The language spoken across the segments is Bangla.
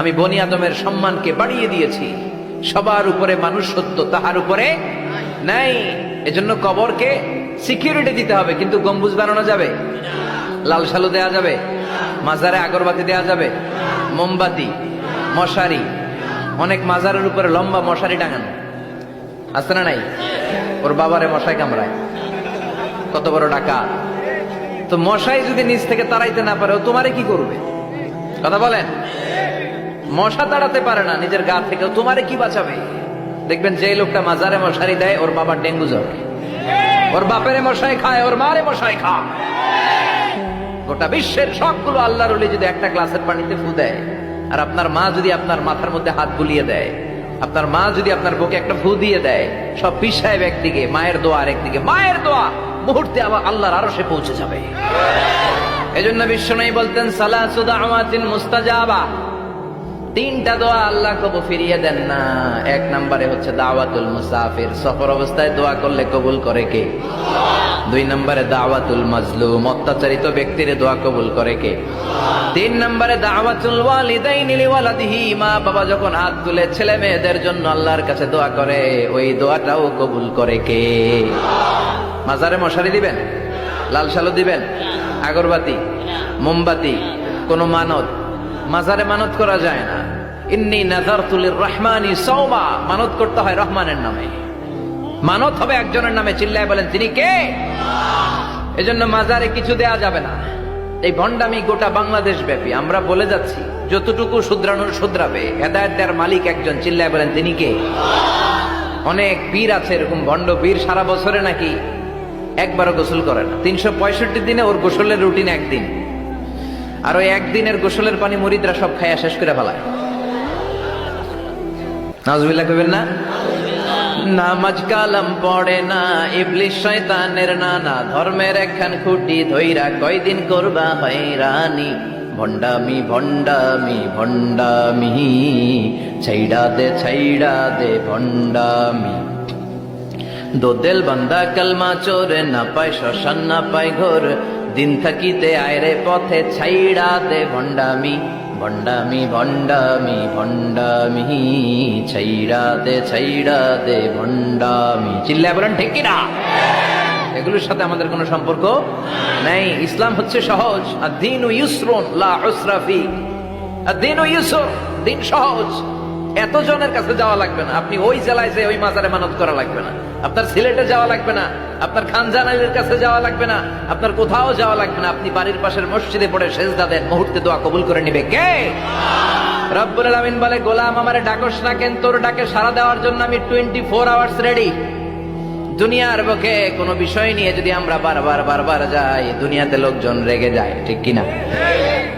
আমি বনি আদমের সম্মানকে বাড়িয়ে দিয়েছি। সবার উপরে মানুষ সত্য, তাহার উপরে নাই। এজন্য কবরকে সিকিউরিটি দিতে হবে, কিন্তু গম্বুজ বানানো যাবে, লাল সালু দেয়া যাবে, মাজারে আগরবাতি দেয়া যাবে, মোমবাতি, মশারি। অনেক মাজারের উপরে লম্বা মশারি টাঙানো আছে না নাই? ওর বাবারে মশাই কামড়ায়, কত বড় ডাকাত। তো মশাই যদি নিচ থেকে তাড়াইতে না পারে, ও তোমারে কি করবে? কথা বলেন। মশা তাড়াতে পারে না নিজের গা থেকে, তোমারে কি বাঁচাবে? দেখবেন যে লোকটা মাজারে মশারি দেয়, ওর বাবার ডেঙ্গু জ্বর, ওর বাপেরে মশাই খায়, ওর মারে মশাই খায়। গোটা বিশ্বের সবগুলো আল্লাহর ওলি যদি একটা গ্লাসের পানিতে ফু দেয়, আর আপনার মা যদি আপনার মাথার মধ্যে হাত বুলিয়ে দেয়, আপনার মা যদি আপনার বুকে একটা ফু দিয়ে দেয়, সব পীর সাহেব একদিকে, মায়ের দোয়া আর একদিকে। মায়ের দোয়া মুহূর্তে আবার আল্লাহর আরশে পৌঁছে যাবে। এজন্য বিশ্বনবী বলতেন, সালাসু দাওয়াতিন মুস্তাজাবা, তিনটা দোয়া আল্লাহ কবুল ফিরিয়ে দেন না। এক নম্বরে হচ্ছে দাওয়াতুল মুসাফির, সফর অবস্থায় দোয়া করলে কবুল করে কে? দুই নম্বরে দাওয়াতুল মাজলুম, অত্যাচারিত ব্যক্তির দোয়া কবুল করে কে? তিন নম্বরে দাওয়াতুল ওয়ালিদাইনি লিওয়ালাদিহি, মা বাবা যখন হাত তুলে ছেলে মেয়েদের জন্য আল্লাহর কাছে দোয়া করে, ওই দোয়াটাও কবুল করে কে? মাজারে মশারি দিবেন, লাল শালু দিবেন, আগরবাতি, মোমবাতি, কোন মানত? মাজারে মানত করা যায় না। ইন্নী নাযারতু লিররহমানি সাওমা, মানত করতে হয় রহমানের নামে। মানত হবে একজনের নামে, চিল্লায় বলেন তিনি কে? এজন্য মাজারে কিছু দেয়া যাবে না। এই ভণ্ডামি গোটা বাংলাদেশ ব্যাপী। আমরা বলে যাচ্ছি, যতটুকু শুধরানোর শুধরাবে। হেদায়েত দেওয়ার মালিক একজন, চিল্লায় বলেন তিনি কে? অনেক পীর আছে এরকম ভণ্ড পীর, সারা বছরে নাকি একবারও গোসল করে না। 365 দিনে ওর গোসলের রুটিন একদিন, আর ওই একদিনের গোসলের পানি মুরিদরা সব খাইয়া শেষ করে ফেলায়। নাউজুবিল্লাহ কইবেন না? নামাজ কালাম পড়ে না, ইবলিশ শয়তানের নানা, ধর্মের একখান খুঁটি ধইরা কয়দিন করবা হয়রানি। ভণ্ডামি ভণ্ডামি ভণ্ডামি, ছাইড়া দে ভণ্ডামি। দোদেল বান্দা কালমা চোরে, না পায় শ্মশান না পায় ঘর, দিন থাকিতে আয়রে পথে ছাইড়া দে ভণ্ডামি। ভণ্ডামি ভণ্ডামি ভণ্ডামি, ছাইড়া দে ভণ্ডামি। চিল্লায় বলেন ঠিক কিনা? এগুলোর সাথে আমাদের কোনো সম্পর্ক নাই। ইসলাম হচ্ছে সহজ। আদ-দীনু ইউসরুন লা উসরা ফি, আদ-দীনু ইউসর, দিন সহজ। এত জনের কাছে যাওয়া লাগবে না। আপনি ওই জেলায় যে ওই মাজারে মানত করা লাগবে না, আপনার সিলেটে যাওয়া লাগবে না, আপনার খানজানাইলের কাছে যাওয়া লাগবে না, আপনার কোথাও যাওয়া লাগবে না। আপনি বাড়ির পাশের মসজিদে পড়ে সেজদা দেন, মুহূর্তে দোয়া কবুল করে নিবে কে? রব্বুল আলামিন বলে, গোলাম আমারে ডাকস না কেন? তোর ডাকে সাড়া দেওয়ার জন্য আমি 24 আওয়ার্স রেডি। দুনিয়ার বুকে কোনো বিষয় নিয়ে যদি আমরা বারবার যাই, দুনিয়াতে লোকজন রেগে যায়, ঠিক কিনা?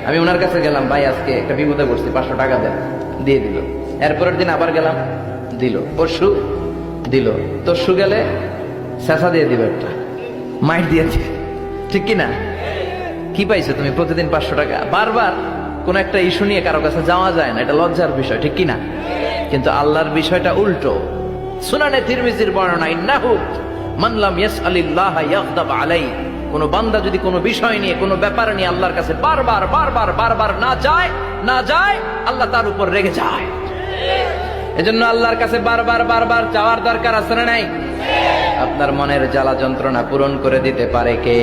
আমি ওনার কাছে গেলাম, ভাই আজকে একটা বিপদে পড়ছি, 500 টাকা দেন, দিয়ে দিল। এরপরের দিন আবার গেলাম, দিল। পরশু দিল, তরশু গেলে শেষা দিয়ে দিবে, একটা মাইট দিয়ে দিবে, ঠিক কিনা? কি পাইছো তুমি? প্রতিদিন 500 টাকা। বারবার কোন একটা ইস্যু নিয়ে কারো কাছে যাওয়া যায় না, এটা লজ্জার বিষয়, ঠিক কিনা? কিন্তু আল্লাহর বিষয়টা উল্টো। সুনানে তিরমিজির বর্ণনা, ইন্নাহু মান লাম ইয়াসআলিল্লাহ ইয়াগদাব আলাইহি, কোন বান্দা যদি কোনো বিষয় নিয়ে, কোনো ব্যাপার নিয়ে আল্লাহর কাছে বারবার না যায়, আল্লাহ তার উপর রেগে যায়। এজন্য আল্লাহর কাছে বারবার চাওয়ার দরকার আছে না নাই? আপনার মনের জ্বালা যন্ত্রণা পূরণ করে দিতে পারে কে?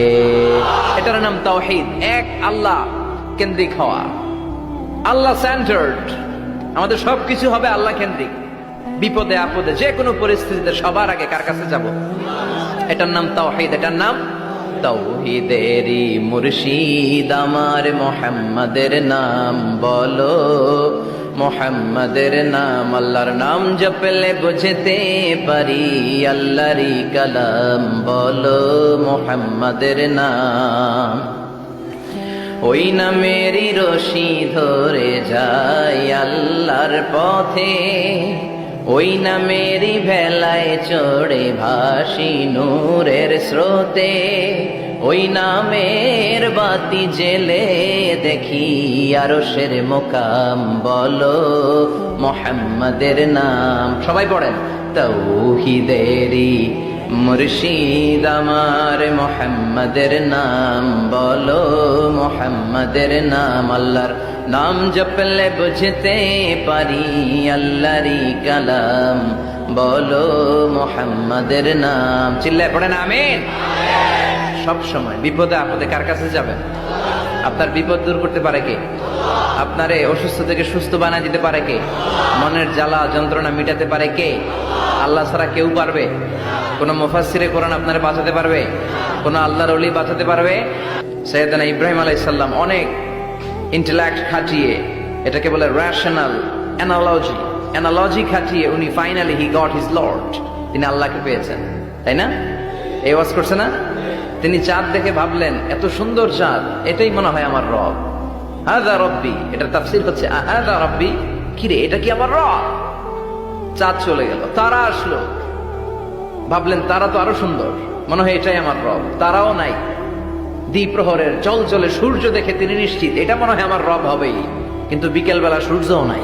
এটার নাম তাওহীদ। এক আল্লাহ কেন্দ্রিক হওয়া, আল্লাহ সেন্টার্ড। আমাদের সবকিছু হবে আল্লাহ কেন্দ্রিক। বিপদে আপদে যে কোনো পরিস্থিতিতে সবার আগে কার কাছে যাব? এটার নাম তাওহীদ, এটার নাম তাওহীদেরই মুর্শিদ আমার মুহাম্মাদের নাম বলো, মুহাম্মাদের নাম। আল্লাহর নাম জপলে বুঝতে পারি, আল্লাহরই কালাম বলো, মুহাম্মাদের নাম। ওই নামেরই রশি ধরে যাই আল্লাহর পথে, ওই নামেরই ভেলায় চড়ে ভাসি নূরের স্রোতে, ওই নামের বাতি জেলে দেখি আরশের মোকাম বলো, মুহাম্মাদের নাম। সবাই পড়েন, তাওহীদেরই মুর্শিদ আমার মুহাম্মাদের নাম বলো, মুহাম্মাদের নাম। আল্লাহর নাম জপলে বুঝতে পারি আল্লাহরই কালাম, বলো মুহাম্মাদের নাম। চিল্লায় পড়েন আমিন। সব সময় বিপদে আপদে কার কাছে যাবেন? আপনার বিপদ দূর করতে পারে কে? আপনারে অসুস্থ থেকে সুস্থ বানায় দিতে পারে কে? মনের জ্বালা যন্ত্রণা মিটাতে পারে কে? আল্লাহ ছাড়া কেউ পারবে? কোন মুফাসসিরে কোরআন আপনারে বাঁচাতে পারবে? কোন আল্লাহর ওলি বাঁচাতে পারবে? সাইয়েদনা ইব্রাহিম আলাইহিস সালাম অনেক ইন্টেলেক্ট খাটিয়ে, এটাকে বলে রেশনাল অ্যানালজি খাটিয়ে উনি finally he got his Lord, তিনি আল্লাহকে পেয়েছেন, তাই না? এই ওয়াজ করছে না? তিনি চাঁদ দেখে ভাবলেন এত সুন্দর চাঁদ, এটাই মনে হয় আমার রব। হাযা রব্বি, এটার তাফসীর হচ্ছে হাযা রব্বি, কি রে এটা কি আমার রব? চাঁদ চলে গেল, তারা আসলো, ভাবলেন তারা তো আরো সুন্দর, মনে হয় এটাই আমার রব। তারাও নাই, দ্বিপ্রহরের চলচলে সূর্য দেখে তিনি নিশ্চিত এটা মনে হয় আমার রব হবেই। কিন্তু বিকেল বেলা সূর্যও নাই।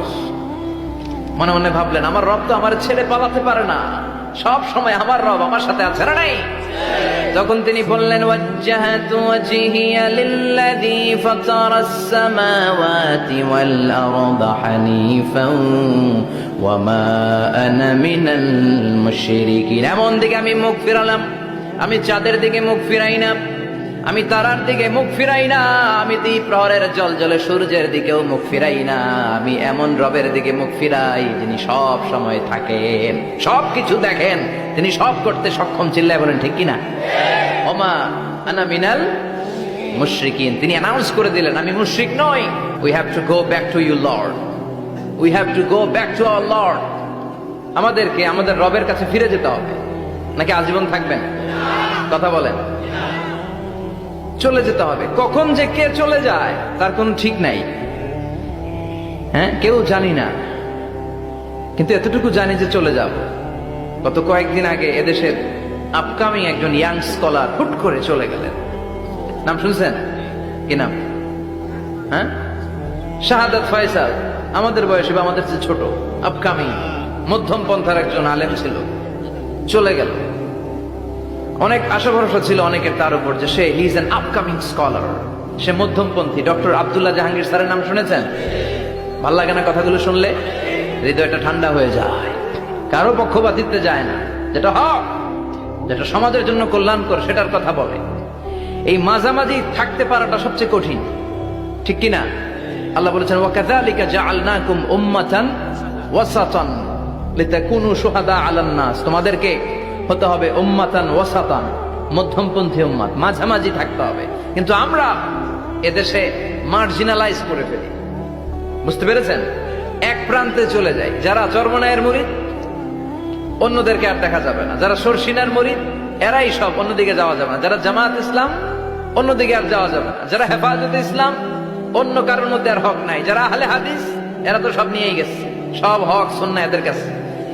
মনে মনে ভাবলেন আমার রব তো আমার ছেড়ে পালাতে পারে না, সব সময় আমার রব আমার সাথে আছে না নাই? তখন তিনি বললেন ওয়াজ্জাহাতু ওয়াজহিয়া লিল্লাযী ফাতারাস সামাওয়াতি ওয়াল আরদা হানিফান ওয়া মা আনা মিনাল মুশরিকিন। এমন দিকে আমি মুখ ফিরালাম, আমি চাঁদের দিকে মুখ ফিরাই না, আমি তারার দিকে মুখ ফিরাই না, আমি দ্বিপ্রহরের জ্বলজ্বলে সূর্যের দিকেও মুখ ফিরাই না, আমি এমন রবের দিকে মুখ ফিরাই যিনি সব সময় থাকেন, সব কিছু দেখেন, তিনি সব করতে সক্ষম। চিল্লায় বলেন ঠিক কিনা? ওমা আনা মিনাল মুশরিকিন, তিনি অ্যানাউন্স করে দিলেন আমি মুশরিক নই। We have to go back to you lord, we have to go back to our lord. আমাদেরকে আমাদের রবের কাছে ফিরে যেতে হবে, নাকি আজীবন থাকবেন? কথা বলেন। চলে যেতে হবে। কখন যে কে চলে যায় তার কোনো ঠিক নাই, হ্যাঁ, কেউ জানি না, কিন্তু এতটুকু জানি যে চলে যাব। গত কয়েকদিন আগে এদেশের আপকামিং একজন ইয়াং স্কলার হুট করে চলে গেলেন। নাম শুনছেন? কি নাম? হ্যাঁ, শাহাদাত ফয়সাল। আমাদের বয়সী বা আমাদের চেয়ে ছোট, আপকামিং মধ্যম পন্থার একজন আলেম ছিল, চলে গেল। অনেক আশা ভরসা ছিল অনেকের তার উপর যে সে he is an upcoming scholar, সে মধ্যমপন্থী। ডক্টর আব্দুল্লাহ জাহাঙ্গীর স্যারের নাম শুনেছেন? ভাল লাগে না কথাগুলো শুনলে? হৃদয়টা ঠান্ডা হয়ে যায়। কারো পক্ষপাতিত্বে যায় না, যেটা হক, যেটা সমাজের জন্য কল্যাণকর সেটার কথা বলে। এই মাঝামাঝি থাকতে পারাটা সবচেয়ে কঠিন, ঠিক কিনা? আল্লাহ বলেছেন ওয়াকাযালিকা জাআলনাকুম উম্মাতান ওয়াসাতান লিতাকুনু শুহাদা আলান নাস, তোমাদেরকে হতে হবে উম্মাতান ওয়াসাতান, মধ্যমপন্থী উম্মাত, মাঝামাঝি থাকতে হবে। কিন্তু আমরা এদেশে মার্জিনালাইজ করে ফেলি, বুঝতে পেরেছেন? এক প্রান্তে চলে যাই। যারা চরমনায়ের মুরিদ অন্যদেরকে আর দেখা যাবে না, যারা শর্ষিনার মুরিদ এরাই সব, অন্যদিকে যাওয়া যাবে না। যারা জামাত ইসলাম অন্যদিকে আর যাওয়া যাবে না। যারা হেফাজতে ইসলাম অন্য কারোর মধ্যে আর হক নাই। যারা আহলে হাদিস এরা তো সব নিয়েই গেছে, সব হক সুন্নাহ এদের কাছে,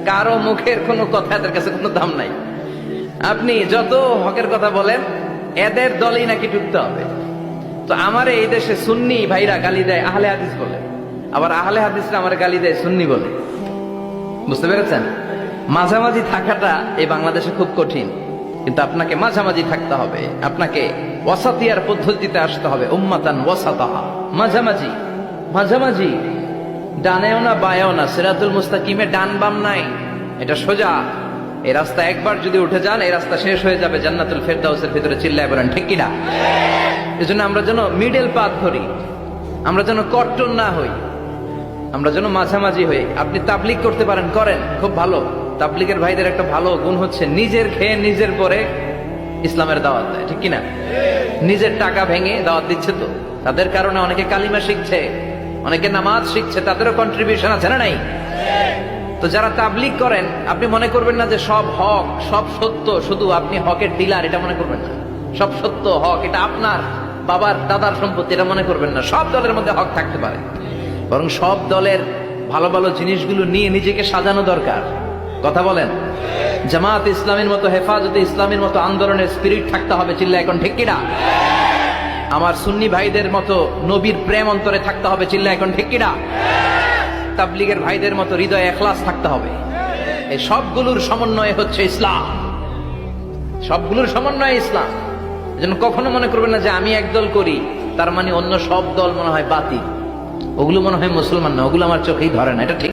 কারো মুখের কোনো কথা এদের কাছে কোনো দাম নাই। আপনি যত হকের কথা বলেন এদের দলেই নাকি ঢুকতে হবে। তো আমার এই দেশে সুন্নি ভাইরা গালি দেয় আহলে হাদিস বলে, আবার আহলে হাদিসরা আমার গালি দেয় সুন্নি বলে। বুঝতে পেরেছেন? মাঝামাঝি থাকাটা এই বাংলাদেশে খুব কঠিন, কিন্তু আপনাকে মাঝামাঝি থাকতে হবে, আপনাকে ওয়াসাতিয়ার পদ্ধতিতে আসতে হবে। উম্মাতান ওয়াসাতা, মাঝামাঝি, মাঝামাঝি, ডানেও না বায়েও না, সিরাতুল মুস্তাকিমে ডান বাম নাই, এটা সোজা। এই রাস্তা একবার যদি উঠে যান এই রাস্তা শেষ হয়ে যাবে জান্নাতুল ফেরদাউসের ভিতরে। চিল্লায় বলেন ঠিক কিনা? এজন্য আমরা যেন মিডল পাথ ধরি, আমরা যেন কট্টর না হই, আমরা যেন মাঝামাঝি হই। আপনি তাবলিগ করতে পারেন, করেন, খুব ভালো। তাবলিগের ভাইদের একটা ভালো গুণ হচ্ছে নিজের খেয়ে নিজের পরে ইসলামের দাওয়াত দেয়, ঠিক কিনা? নিজের টাকা ভেঙে দাওয়াত দিচ্ছে, তো তাদের কারণে অনেকে কালিমা শিখছে, অনেকে নামাজ শিখছে, তাদেরও কন্ট্রিবিউশন আছে না নাই? তো যারা তাবলিগ করেন আপনি মনে করবেন না যে সব হক সব সত্য, শুধু আপনি হকের ডিলার এটা মনে করবেন না। সব সত্য হক এটা আপনার বাবার দাদার সম্পত্তি এটা মনে করবেন না। সব দলের মধ্যে হক থাকতে পারে, বরং সব দলের ভালো ভালো জিনিসগুলো নিয়ে নিজেকে সাজানো দরকার। কথা বলেন? জামাত ইসলামের মতো, হেফাজতে ইসলামের মতো আন্দোলনের স্পিরিট থাকতে হবে। চিল্লা এখন ঠিক কিনা? আমার সুন্নি ভাইদের মতো নবীর প্রেম অন্তরে থাকতে হবে। চিল্লা এখন ঠিক কিনা? তাবলিগের ভাইদের মতো হৃদয়ে ইখলাস থাকতে হবে। এই সবগুলোর সমন্বয় হচ্ছে ইসলাম, সবগুলোর সমন্বয় ইসলাম। এজন্য কখনো মনে করবেন না যে আমি একদল করি তার মানে অন্য সব দল মনে হয় বাতিল। ওগুলো মনে হয় মুসলমান না, ওগুলো আমার চোখেই ধরে না, এটা ঠিক